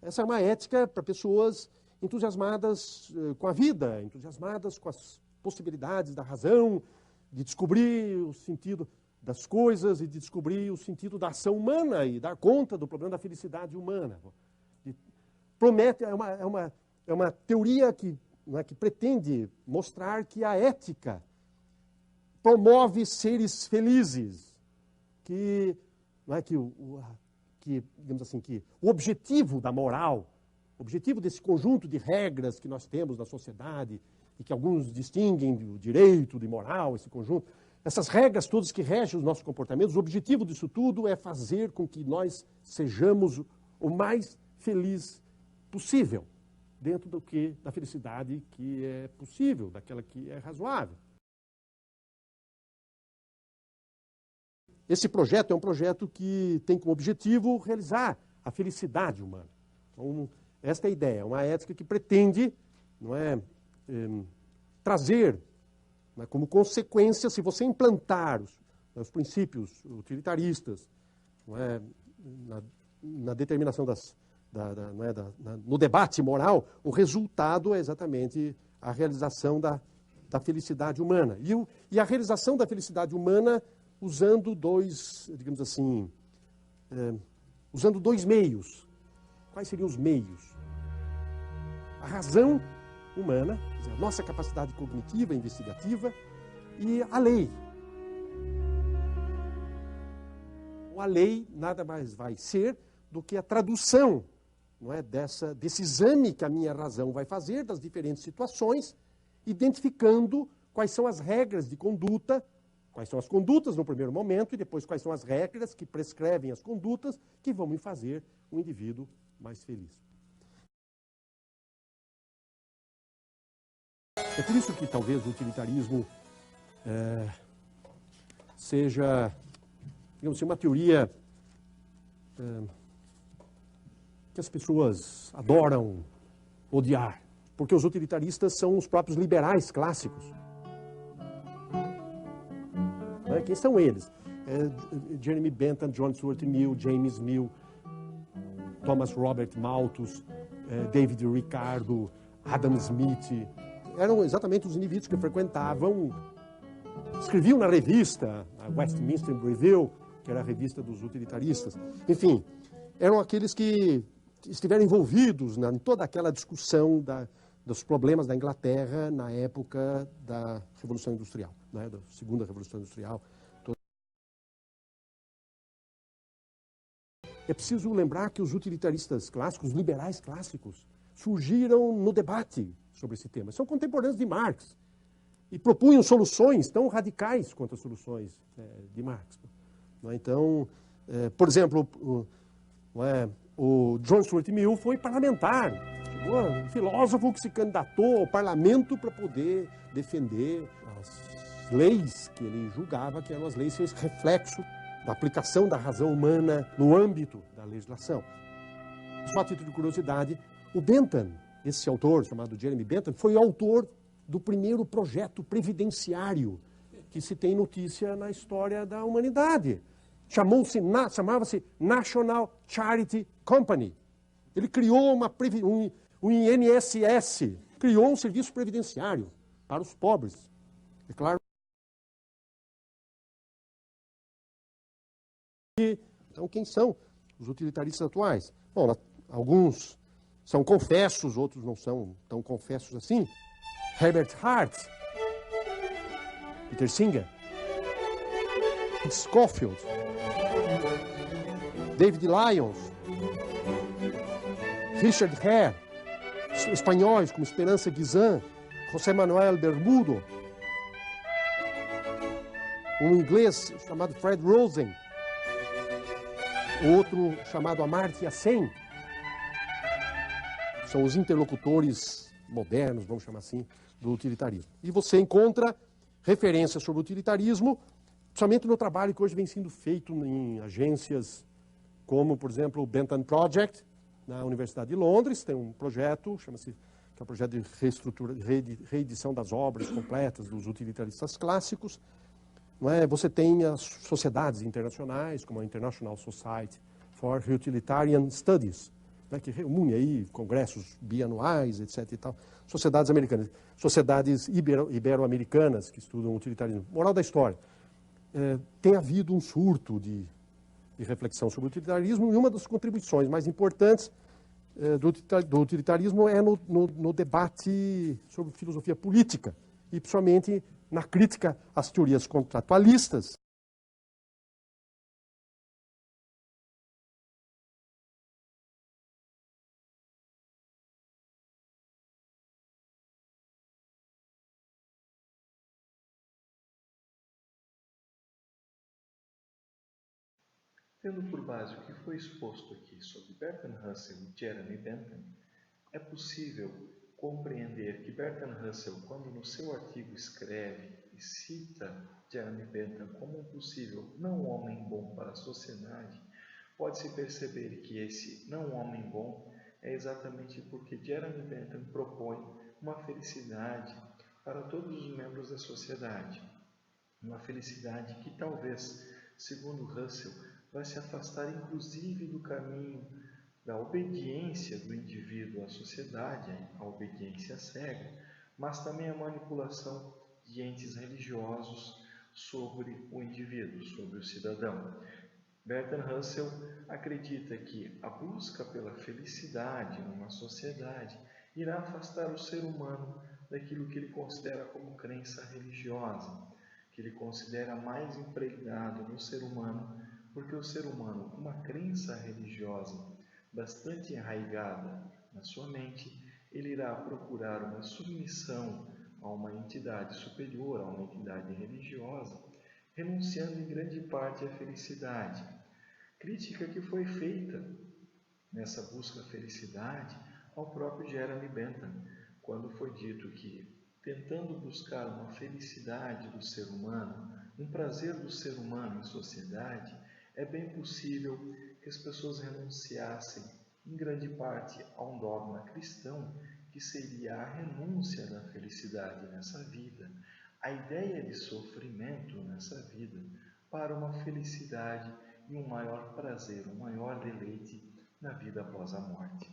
Essa é uma ética para pessoas entusiasmadas com a vida, entusiasmadas com as possibilidades da razão, de descobrir o sentido das coisas e de descobrir o sentido da ação humana e dar conta do problema da felicidade humana. Promete, é uma teoria que, que pretende mostrar que a ética promove seres felizes, que, digamos assim, que o objetivo da moral, o objetivo desse conjunto de regras que nós temos na sociedade e que alguns distinguem do direito, de moral, esse conjunto, essas regras todas que regem os nossos comportamentos, o objetivo disso tudo é fazer com que nós sejamos o mais feliz possível, dentro da felicidade que é possível, daquela que é razoável. Esse projeto é um projeto que tem como objetivo realizar a felicidade humana. Então, esta é a ideia, uma ética que pretende, trazer, como consequência, se você implantar os princípios utilitaristas na determinação no debate moral, o resultado é exatamente a realização da felicidade humana. E a realização da felicidade humana usando dois meios. Quais seriam os meios? A razão humana, quer dizer, a nossa capacidade cognitiva, investigativa, e a lei. A lei nada mais vai ser do que a tradução, desse exame que a minha razão vai fazer das diferentes situações, identificando quais são as regras de conduta, quais são as condutas no primeiro momento, e depois quais são as regras que prescrevem as condutas que vão me fazer um indivíduo mais feliz. É por isso que talvez o utilitarismo seja, digamos assim, uma teoria que as pessoas adoram odiar, porque os utilitaristas são os próprios liberais clássicos. Quem são eles? Jeremy Bentham, John Stuart Mill, James Mill, Thomas Robert Malthus, David Ricardo, Adam Smith. Eram exatamente os indivíduos que frequentavam, escreviam na revista, a Westminster Review, que era a revista dos utilitaristas. Enfim, eram aqueles que estiveram envolvidos em toda aquela discussão dos problemas da Inglaterra na época da Revolução Industrial, da Segunda Revolução Industrial. É preciso lembrar que os utilitaristas clássicos, os liberais clássicos, surgiram no debate sobre esse tema. São contemporâneos de Marx e propunham soluções tão radicais quanto as soluções de Marx. Então, por exemplo, o John Stuart Mill foi parlamentar, um filósofo que se candidatou ao parlamento para poder defender as leis que ele julgava que eram as leis reflexo da aplicação da razão humana no âmbito da legislação. Só a título de curiosidade, o Bentham, esse autor chamado Jeremy Bentham, foi o autor do primeiro projeto previdenciário que se tem notícia na história da humanidade. Chamava-se National Charity Company. Ele criou um INSS, criou um serviço previdenciário para os pobres. É claro. Então, quem são os utilitaristas atuais? Bom, alguns são confessos, outros não são tão confessos assim. Herbert Hart, Peter Singer, Scofield, David Lyons, Richard Hare, espanhóis como Esperança Guizan, José Manuel Bermudo, um inglês chamado Fred Rosen, outro chamado Amartya Sen. São os interlocutores modernos, vamos chamar assim, do utilitarismo. E você encontra referências sobre o utilitarismo, somente no trabalho que hoje vem sendo feito em agências como, por exemplo, o Bentham Project, na Universidade de Londres. Tem um projeto, chama-se, que é o projeto de reedição das obras completas dos utilitaristas clássicos. Você tem as sociedades internacionais, como a International Society for Utilitarian Studies, né, que reúne aí congressos bianuais, etc. e tal, sociedades americanas, sociedades ibero-americanas que estudam utilitarismo. Moral da história, tem havido um surto de reflexão sobre o utilitarismo, e uma das contribuições mais importantes do utilitarismo é no debate sobre filosofia política, e principalmente na crítica às teorias contratualistas. Tendo por base o que foi exposto aqui sobre Bertrand Russell e Jeremy Bentham, é possível compreender que Bertrand Russell, quando no seu artigo escreve e cita Jeremy Bentham como um possível não homem bom para a sociedade, pode-se perceber que esse não homem bom é exatamente porque Jeremy Bentham propõe uma felicidade para todos os membros da sociedade. Uma felicidade que talvez, segundo Russell, vai se afastar inclusive do caminho da obediência do indivíduo à sociedade, a obediência cega, mas também a manipulação de entes religiosos sobre o indivíduo, sobre o cidadão. Bertrand Russell acredita que a busca pela felicidade numa sociedade irá afastar o ser humano daquilo que ele considera como crença religiosa, que ele considera mais impregnado no ser humano, porque o ser humano, com uma crença religiosa bastante enraizada na sua mente, ele irá procurar uma submissão a uma entidade superior, a uma entidade religiosa, renunciando em grande parte à felicidade. Crítica que foi feita nessa busca da felicidade ao próprio Jeremy Bentham, quando foi dito que, tentando buscar uma felicidade do ser humano, um prazer do ser humano em sociedade, é bem possível que as pessoas renunciassem, em grande parte, a um dogma cristão, que seria a renúncia da felicidade nessa vida, a ideia de sofrimento nessa vida, para uma felicidade e um maior prazer, um maior deleite na vida após a morte.